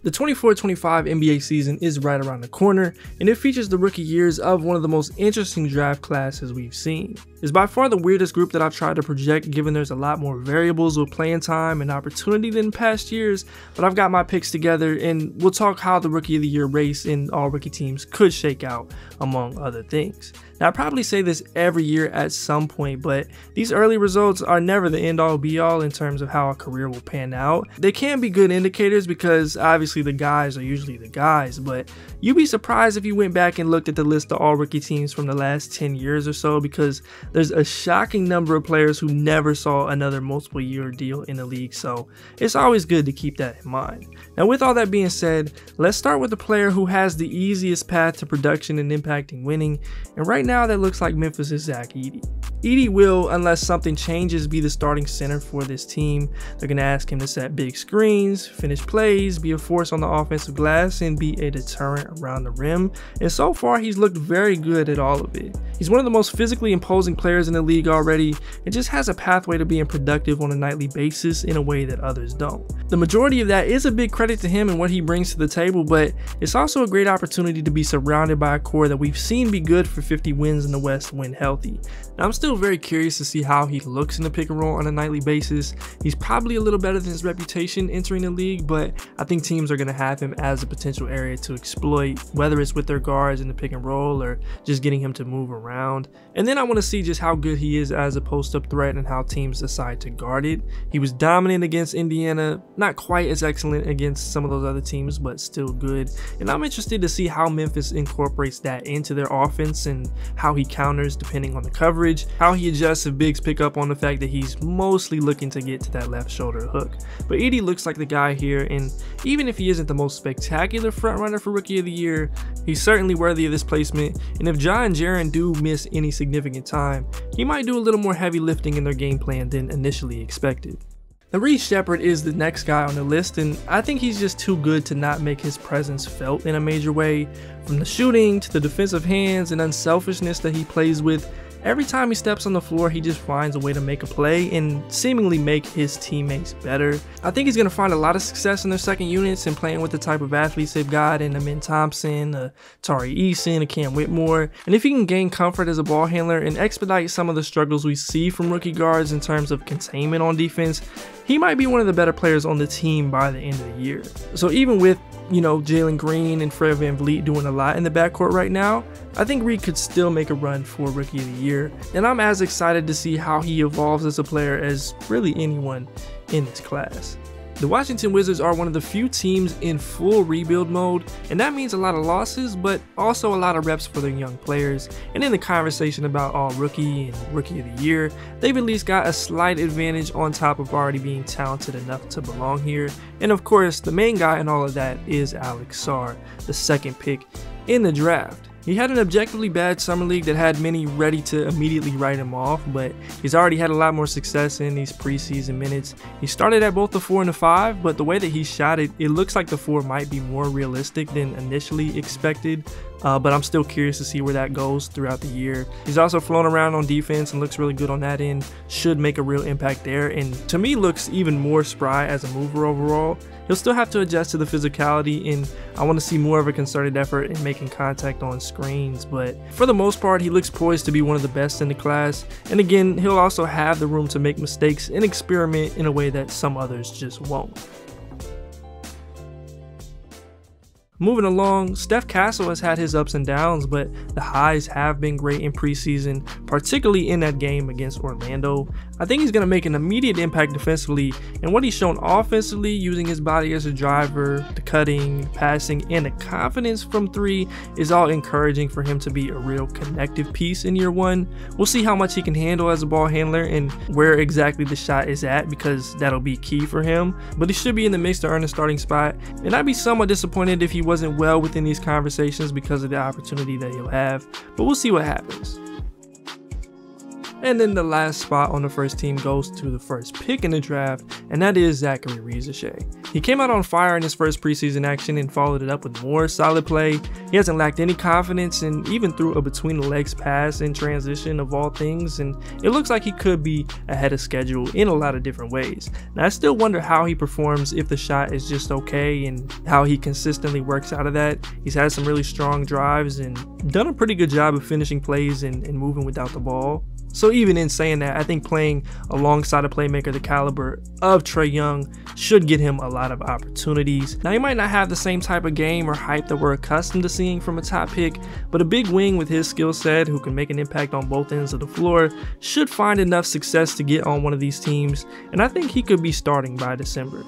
The 24-25 NBA season is right around the corner, and it features the rookie years of one of the most interesting draft classes we've seen. It's by far the weirdest group that I've tried to project, given there's a lot more variables with playing time and opportunity than past years, but I've got my picks together and we'll talk how the Rookie of the Year race in all rookie teams could shake out, among other things. Now, I probably say this every year at some point, but these early results are never the end-all be-all in terms of how a career will pan out. They can be good indicators because obviously the guys are usually the guys, but you'd be surprised if you went back and looked at the list of all rookie teams from the last 10 years or so, because there's a shocking number of players who never saw another multiple year deal in the league, so it's always good to keep that in mind. Now, with all that being said, let's start with the player who has the easiest path to production and impacting winning, and right now that looks like Memphis' Zach Edey. Edey will, unless something changes, be the starting center for this team. They're going to ask him to set big screens, finish plays, be a force on the offensive glass, and be a deterrent around the rim. And so far, he's looked very good at all of it. He's one of the most physically imposing players in the league already, and just has a pathway to being productive on a nightly basis in a way that others don't. The majority of that is a big credit to him and what he brings to the table, but it's also a great opportunity to be surrounded by a core that we've seen be good for 50 wins in the West when healthy. Now, I'm still very curious to see how he looks in the pick and roll on a nightly basis. He's probably a little better than his reputation entering the league, but I think teams are going to have him as a potential area to exploit, whether it's with their guards in the pick and roll or just getting him to move around. And then I want to see just how good he is as a post-up threat and how teams decide to guard it. He was dominant against Indiana, not quite as excellent against some of those other teams, but still good. And I'm interested to see how Memphis incorporates that into their offense and how he counters depending on the coverage, how he adjusts if bigs pick up on the fact that he's mostly looking to get to that left shoulder hook. But Edey looks like the guy here, and even if he isn't the most spectacular frontrunner for Rookie of the Year, he's certainly worthy of this placement. And if Ja and Jaren do miss any significant time, he might do a little more heavy lifting in their game plan than initially expected. Now, Reed Sheppard is the next guy on the list, and I think he's just too good to not make his presence felt in a major way. From the shooting to the defensive hands and unselfishness that he plays with, every time he steps on the floor, he just finds a way to make a play and seemingly make his teammates better. I think he's going to find a lot of success in their second units and playing with the type of athletes they've got in Amin Thompson, Tari Eason, Cam Whitmore. And if he can gain comfort as a ball handler and expedite some of the struggles we see from rookie guards in terms of containment on defense, he might be one of the better players on the team by the end of the year. So even with, Jalen Green and Fred VanVleet doing a lot in the backcourt right now, I think Reed could still make a run for Rookie of the Year. And I'm as excited to see how he evolves as a player as really anyone in this class. The Washington Wizards are one of the few teams in full rebuild mode, and that means a lot of losses, but also a lot of reps for their young players. And in the conversation about all rookie and Rookie of the Year, they've at least got a slight advantage on top of already being talented enough to belong here. And of course, the main guy in all of that is Alex Sarr, the second pick in the draft. He had an objectively bad summer league that had many ready to immediately write him off, but he's already had a lot more success in these preseason minutes. He started at both the 4 and the 5, but the way that he shot it, it looks like the 4 might be more realistic than initially expected. But I'm still curious to see where that goes throughout the year. He's also flown around on defense and looks really good on that end. Should make a real impact there, and to me looks even more spry as a mover overall. He'll still have to adjust to the physicality, and I want to see more of a concerted effort in making contact on screens, but for the most part he looks poised to be one of the best in the class. And again, he'll also have the room to make mistakes and experiment in a way that some others just won't. Moving along, Steph Castle has had his ups and downs, but the highs have been great in preseason, particularly in that game against Orlando. I think he's going to make an immediate impact defensively, and what he's shown offensively, using his body as a driver, the cutting, passing, and the confidence from 3 is all encouraging for him to be a real connective piece in year 1. We'll see how much he can handle as a ball handler and where exactly the shot is at, because that'll be key for him, but he should be in the mix to earn a starting spot, and I'd be somewhat disappointed if he wasn't well within these conversations because of the opportunity that he'll have, but we'll see what happens. And then the last spot on the first team goes to the first pick in the draft, and that is Zachary Rizachet. He came out on fire in his first preseason action and followed it up with more solid play. He hasn't lacked any confidence and even threw a between the legs pass in transition of all things, and it looks like he could be ahead of schedule in a lot of different ways. Now I still wonder how he performs if the shot is just okay and how he consistently works out of that. He's had some really strong drives and done a pretty good job of finishing plays and moving without the ball. So even in saying that, I think playing alongside a playmaker the caliber of Trae Young should get him a lot of opportunities. Now he might not have the same type of game or hype that we're accustomed to seeing from a top pick, but a big wing with his skill set who can make an impact on both ends of the floor should find enough success to get on one of these teams, and I think he could be starting by December.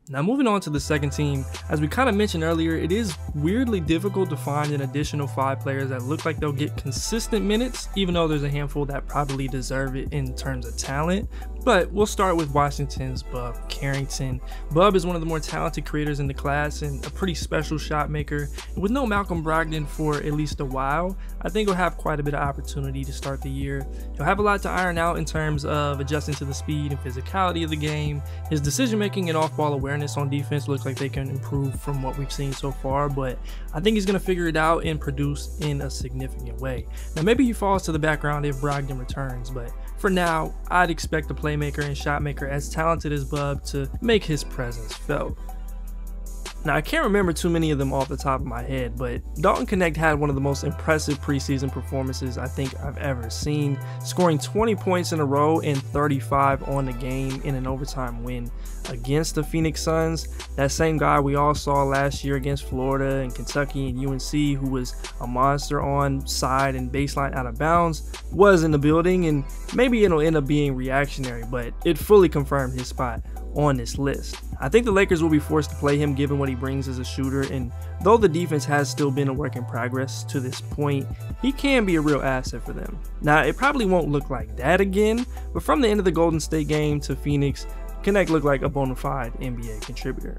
Now moving on to the second team, as we kind of mentioned earlier, it is weirdly difficult to find an additional 5 players that look like they'll get consistent minutes, even though there's a handful that probably deserve it in terms of talent. But we'll start with Washington's Bub Carrington. Bub is one of the more talented creators in the class and a pretty special shot maker. And with no Malcolm Brogdon for at least a while, I think he'll have quite a bit of opportunity to start the year. He'll have a lot to iron out in terms of adjusting to the speed and physicality of the game. His decision making and off-ball awareness on defense looks like they can improve from what we've seen so far, but I think he's going to figure it out and produce in a significant way. Now maybe he falls to the background if Brogdon returns, but for now, I'd expect the playmaker and shot maker as talented as Bub to make his presence felt. Now I can't remember too many of them off the top of my head, but Dalton Knecht had one of the most impressive preseason performances I think I've ever seen, scoring 20 points in a row and 35 on the game in an overtime win against the Phoenix Suns. That same guy we all saw last year against Florida and Kentucky and UNC, who was a monster on side and baseline out of bounds, was in the building, and maybe it'll end up being reactionary, but it fully confirmed his spot on this list. I think the Lakers will be forced to play him given what he brings as a shooter, and though the defense has still been a work in progress to this point, he can be a real asset for them. Now it probably won't look like that again, but from the end of the Golden State game to Phoenix, Knecht looked like a bona fide NBA contributor.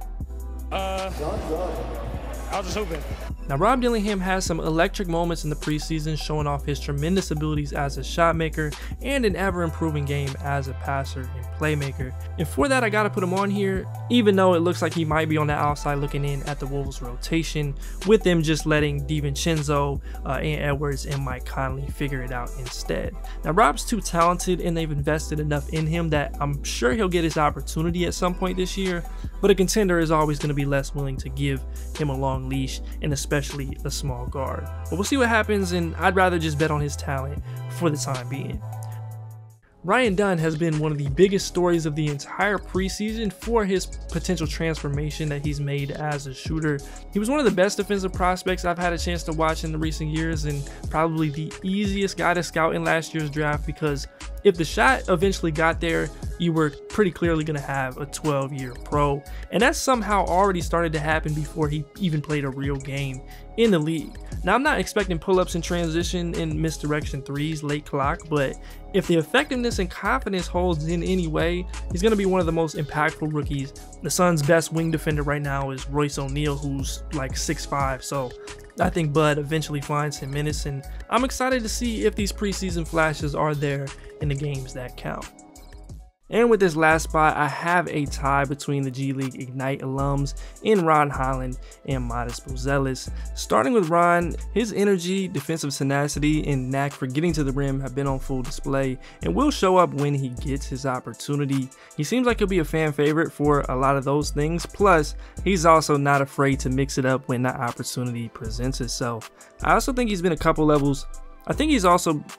I was just hoping. Now Rob Dillingham has some electric moments in the preseason, showing off his tremendous abilities as a shot maker and an ever improving game as a passer and playmaker. And for that I gotta put him on here, even though it looks like he might be on the outside looking in at the Wolves rotation, with them just letting DiVincenzo, and Edwards and Mike Conley figure it out instead. Now Rob's too talented and they've invested enough in him that I'm sure he'll get his opportunity at some point this year, but a contender is always going to be less willing to give him a long leash, and especially a small guard. But we'll see what happens, and I'd rather just bet on his talent for the time being. Ryan Dunn has been one of the biggest stories of the entire preseason for his potential transformation that he's made as a shooter. He was one of the best defensive prospects I've had a chance to watch in the recent years, and probably the easiest guy to scout in last year's draft, because if the shot eventually got there, you were pretty clearly going to have a 12-year pro, and that somehow already started to happen before he even played a real game in the league. Now I'm not expecting pull-ups in transition and misdirection threes late clock, but if the effectiveness and confidence holds in any way, he's going to be one of the most impactful rookies. The Suns' best wing defender right now is Royce O'Neal, who's like 6'5", so I think Bud eventually finds him minutes, and I'm excited to see if these preseason flashes are there in the games that count. And with this last spot, I have a tie between the G League Ignite alums in Ron Holland and Modest Buzelis. Starting with Ron, his energy, defensive tenacity, and knack for getting to the rim have been on full display and will show up when he gets his opportunity. He seems like he'll be a fan favorite for a lot of those things, plus he's also not afraid to mix it up when that opportunity presents itself. I also think he's been a couple levels I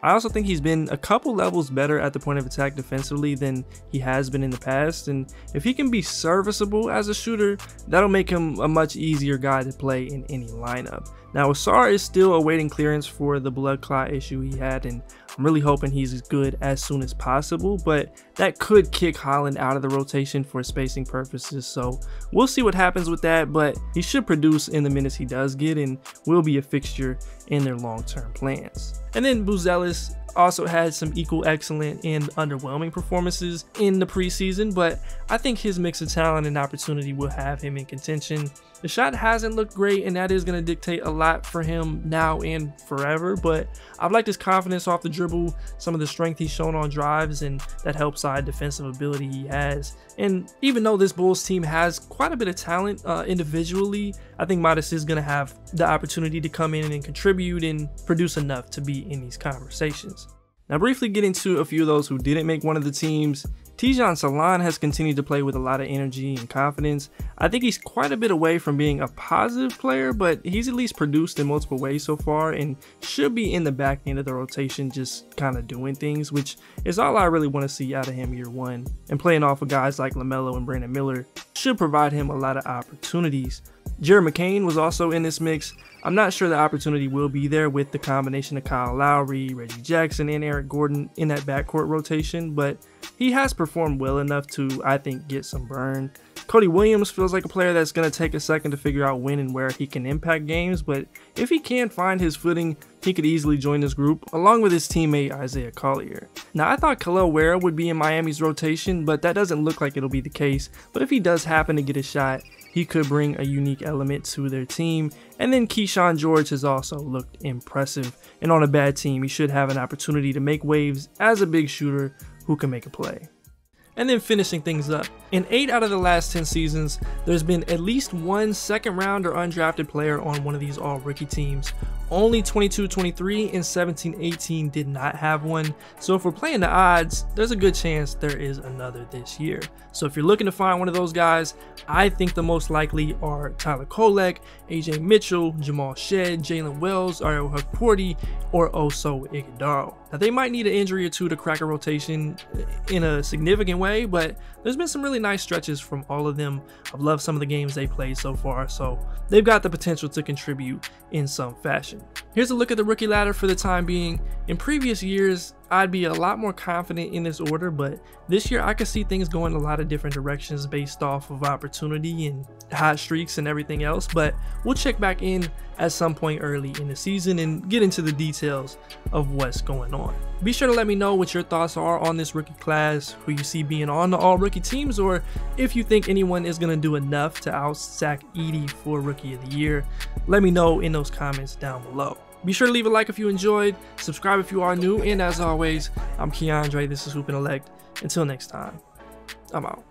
also think he's been a couple levels better at the point of attack defensively than he has been in the past, and if he can be serviceable as a shooter, that'll make him a much easier guy to play in any lineup. Now Ausar is still awaiting clearance for the blood clot issue he had, and I'm really hoping he's good as soon as possible, but that could kick Holland out of the rotation for spacing purposes, so we'll see what happens with that, but he should produce in the minutes he does get and will be a fixture in their long-term plans. And then Buzelis also had some equal excellent and underwhelming performances in the preseason, but I think his mix of talent and opportunity will have him in contention. The shot hasn't looked great, and that is going to dictate a lot for him now and forever, but I've liked his confidence off the dribble, some of the strength he's shown on drives, and that help side defensive ability he has. And even though this Bulls team has quite a bit of talent individually, I think Midas is going to have the opportunity to come in and contribute and produce enough to be in these conversations. Now, briefly getting to a few of those who didn't make one of the teams, Tijan Salan has continued to play with a lot of energy and confidence. I think he's quite a bit away from being a positive player, but he's at least produced in multiple ways so far and should be in the back end of the rotation just kind of doing things, which is all I really want to see out of him year one. And playing off of guys like LaMelo and Brandon Miller should provide him a lot of opportunities. Jared McCain was also in this mix. I'm not sure the opportunity will be there with the combination of Kyle Lowry, Reggie Jackson, and Eric Gordon in that backcourt rotation, but he has performed well enough to, I think, get some burn. Cody Williams feels like a player that's going to take a second to figure out when and where he can impact games, but if he can find his footing, he could easily join this group, along with his teammate Isaiah Collier. Now, I thought Kel'el Ware would be in Miami's rotation, but that doesn't look like it'll be the case, but if he does happen to get a shot, he could bring a unique element to their team. And then Keyshawn George has also looked impressive, and on a bad team, he should have an opportunity to make waves as a big shooter who can make a play. And then finishing things up, in 8 out of the last 10 seasons, there's been at least one second round or undrafted player on one of these all-rookie teams. Only 22-23 and 17-18 did not have one, so if we're playing the odds, there's a good chance there is another this year. So if you're looking to find one of those guys, I think the most likely are Tyler Kolek, AJ Mitchell, Jamal Shead, Jalen Wells, Ariel Hukporti, or Oso Ighodaro. Now, they might need an injury or two to crack a rotation in a significant way, but there's been some really nice stretches from all of them. I've loved some of the games they played so far, so they've got the potential to contribute in some fashion. Here's a look at the rookie ladder for the time being. In previous years, I'd be a lot more confident in this order, but this year I could see things going a lot of different directions based off of opportunity and hot streaks and everything else, but we'll check back in at some point early in the season and get into the details of what's going on. Be sure to let me know what your thoughts are on this rookie class, who you see being on the all-rookie teams, or if you think anyone is going to do enough to out-sack Edey for Rookie of the Year. Let me know in those comments down below. Be sure to leave a like if you enjoyed, subscribe if you are new, and as always, I'm Keandre, this is HoopIntellect. Until next time, I'm out.